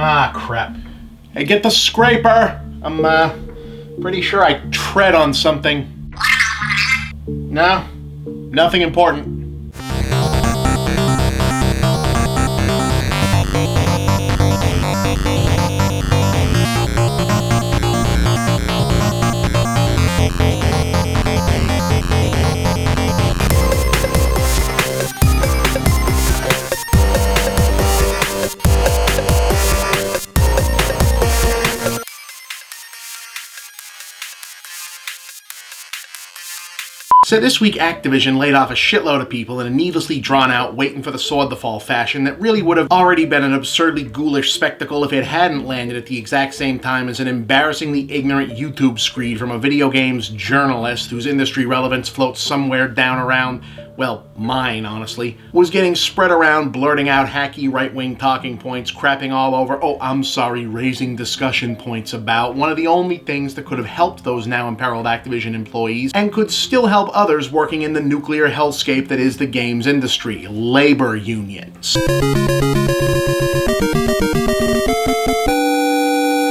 Ah, crap. Hey, get the scraper! I'm, pretty sure I tread on something. No? Nothing important. So this week Activision laid off a shitload of people in a needlessly drawn-out, waiting-for-the-sword-to-fall fashion that really would have already been an absurdly ghoulish spectacle if it hadn't landed at the exact same time as an embarrassingly ignorant YouTube screed from a video games journalist whose industry relevance floats somewhere down around, well, mine, honestly, was getting spread around, blurting out hacky right-wing talking points, crapping all over, raising discussion points about one of the only things that could have helped those now imperiled Activision employees and could still help others working in the nuclear hellscape that is the games industry, labor unions.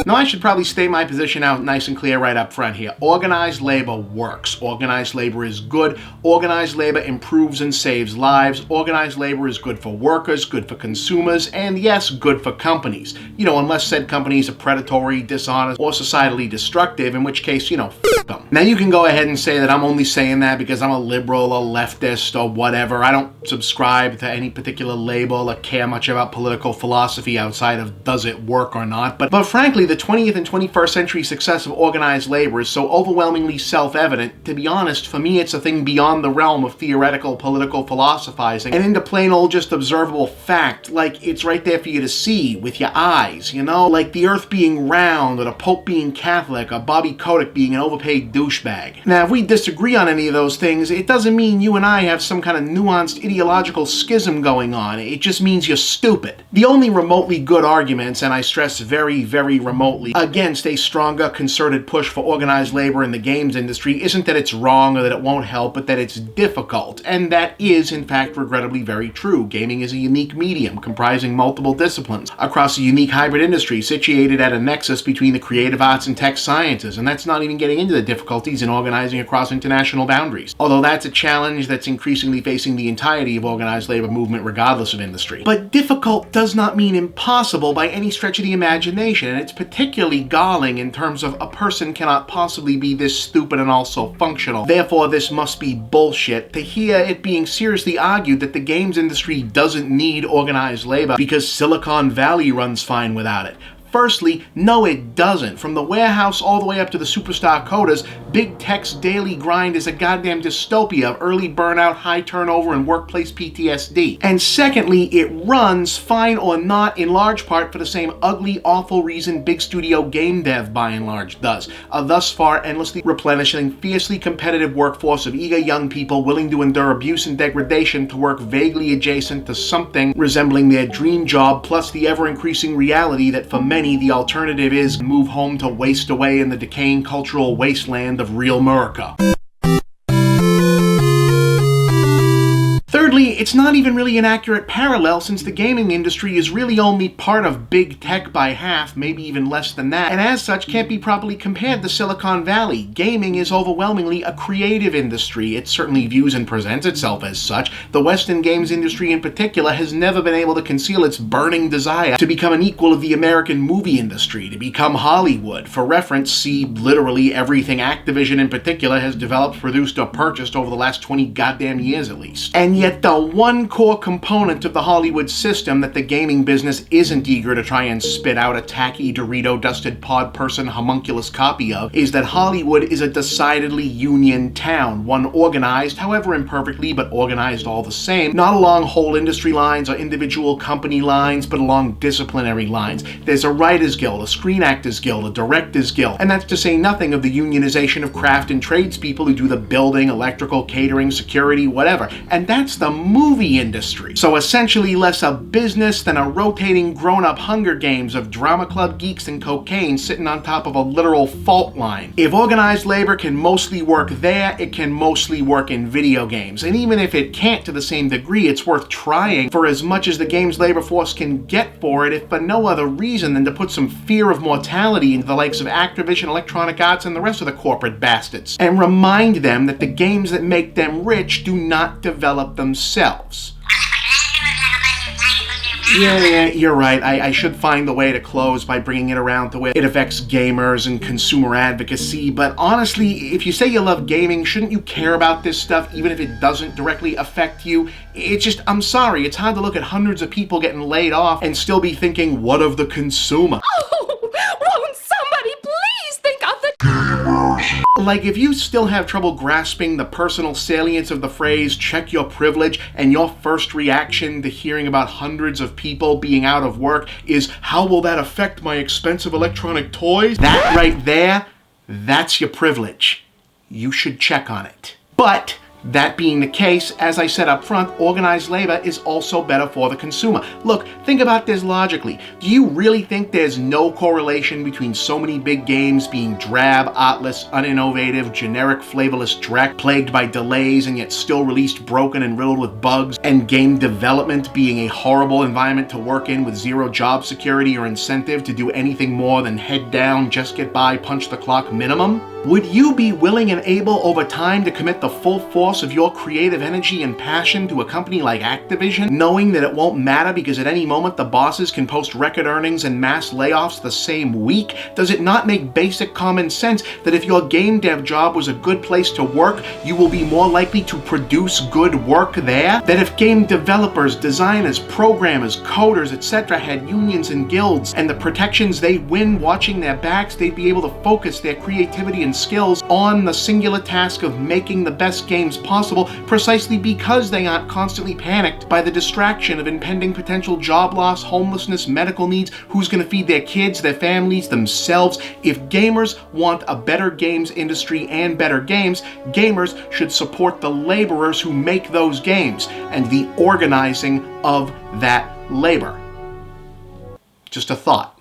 Now, I should probably state my position out nice and clear right up front here. Organized labor works. Organized labor is good. Organized labor improves and saves lives. Organized labor is good for workers, good for consumers, and yes, good for companies. Unless said companies are predatory, dishonest, or societally destructive, in which case, f them. Now, you can go ahead and say that I'm only saying that because I'm a liberal, a leftist, or whatever. I don't subscribe to any particular label or care much about political philosophy outside of does it work or not. But frankly, the 20th and 21st century success of organized labor is so overwhelmingly self-evident, to be honest, for me it's a thing beyond the realm of theoretical political philosophizing and into plain old just observable fact, like it's right there for you to see with your eyes, like the earth being round, or the Pope being Catholic, or Bobby Kotick being an overpaid douchebag. Now, if we disagree on any of those things, it doesn't mean you and I have some kind of nuanced ideological schism going on. It just means you're stupid. The only remotely good arguments, and I stress very, very remotely, against a stronger, concerted push for organized labor in the games industry isn't that it's wrong or that it won't help, but that it's difficult. And that is, in fact, regrettably very true. Gaming is a unique medium comprising multiple disciplines across a unique hybrid industry situated at a nexus between the creative arts and tech sciences, and that's not even getting into the difficulties in organizing across international boundaries. Although that's a challenge that's increasingly facing the entirety of organized labor movement regardless of industry. But difficult does not mean impossible by any stretch of the imagination, and it's particularly galling in terms of a person cannot possibly be this stupid and also functional. Therefore, this must be bullshit. To hear it being seriously argued that the games industry doesn't need organized labor because Silicon Valley runs fine without it. Firstly, no it doesn't. From the warehouse all the way up to the superstar coders, big tech's daily grind is a goddamn dystopia of early burnout, high turnover, and workplace PTSD. And secondly, it runs, fine or not, in large part for the same ugly, awful reason big studio game dev by and large does. A thus far endlessly replenishing, fiercely competitive workforce of eager young people willing to endure abuse and degradation to work vaguely adjacent to something resembling their dream job, plus the ever-increasing reality that for many the alternative is move home to waste away in the decaying cultural wasteland of real America. Thirdly, it's not even really an accurate parallel since the gaming industry is really only part of big tech by half, maybe even less than that, and as such can't be properly compared to Silicon Valley. Gaming is overwhelmingly a creative industry. It certainly views and presents itself as such. The Western games industry in particular has never been able to conceal its burning desire to become an equal of the American movie industry, to become Hollywood. For reference, see literally everything Activision in particular has developed, produced, or purchased over the last 20 goddamn years at least. And yet the one core component of the Hollywood system that the gaming business isn't eager to try and spit out a tacky, Dorito-dusted pod person homunculus copy of is that Hollywood is a decidedly union town, one organized, however imperfectly, but organized all the same, not along whole industry lines or individual company lines, but along disciplinary lines. There's a writers guild, a screen actors guild, a directors guild, and that's to say nothing of the unionization of craft and tradespeople who do the building, electrical, catering, security, whatever. And that's the movie industry. So essentially less a business than a rotating grown-up Hunger Games of drama club geeks and cocaine sitting on top of a literal fault line. If organized labor can mostly work there, it can mostly work in video games. And even if it can't to the same degree, it's worth trying for as much as the game's labor force can get for it, if for no other reason than to put some fear of mortality into the likes of Activision, Electronic Arts, and the rest of the corporate bastards. And remind them that the games that make them rich do not develop themselves. Yeah, you're right. I should find a way to close by bringing it around to where it affects gamers and consumer advocacy, but honestly, if you say you love gaming, shouldn't you care about this stuff even if it doesn't directly affect you? It's just, I'm sorry, it's hard to look at hundreds of people getting laid off and still be thinking, what of the consumer? Oh, won't somebody please think of the gamers? Like, if you still have trouble grasping the personal salience of the phrase, check your privilege, and your first reaction to hearing about hundreds of people being out of work is, how will that affect my expensive electronic toys? That right there, that's your privilege. You should check on it. But that being the case, as I said up front, organized labor is also better for the consumer. Look, think about this logically. Do you really think there's no correlation between so many big games being drab, artless, uninnovative, generic, flavorless dreck, plagued by delays and yet still released broken and riddled with bugs, and game development being a horrible environment to work in with zero job security or incentive to do anything more than head down, just get by, punch the clock minimum? Would you be willing and able over time to commit the full force of your creative energy and passion to a company like Activision, knowing that it won't matter because at any moment the bosses can post record earnings and mass layoffs the same week? Does it not make basic common sense that if your game dev job was a good place to work, you will be more likely to produce good work there? That if game developers, designers, programmers, coders, etc. had unions and guilds and the protections they win watching their backs, they'd be able to focus their creativity and skills on the singular task of making the best games possible, precisely because they aren't constantly panicked by the distraction of impending potential job loss, homelessness, medical needs, who's going to feed their kids, their families, themselves. If gamers want a better games industry and better games, gamers should support the laborers who make those games and the organizing of that labor. Just a thought.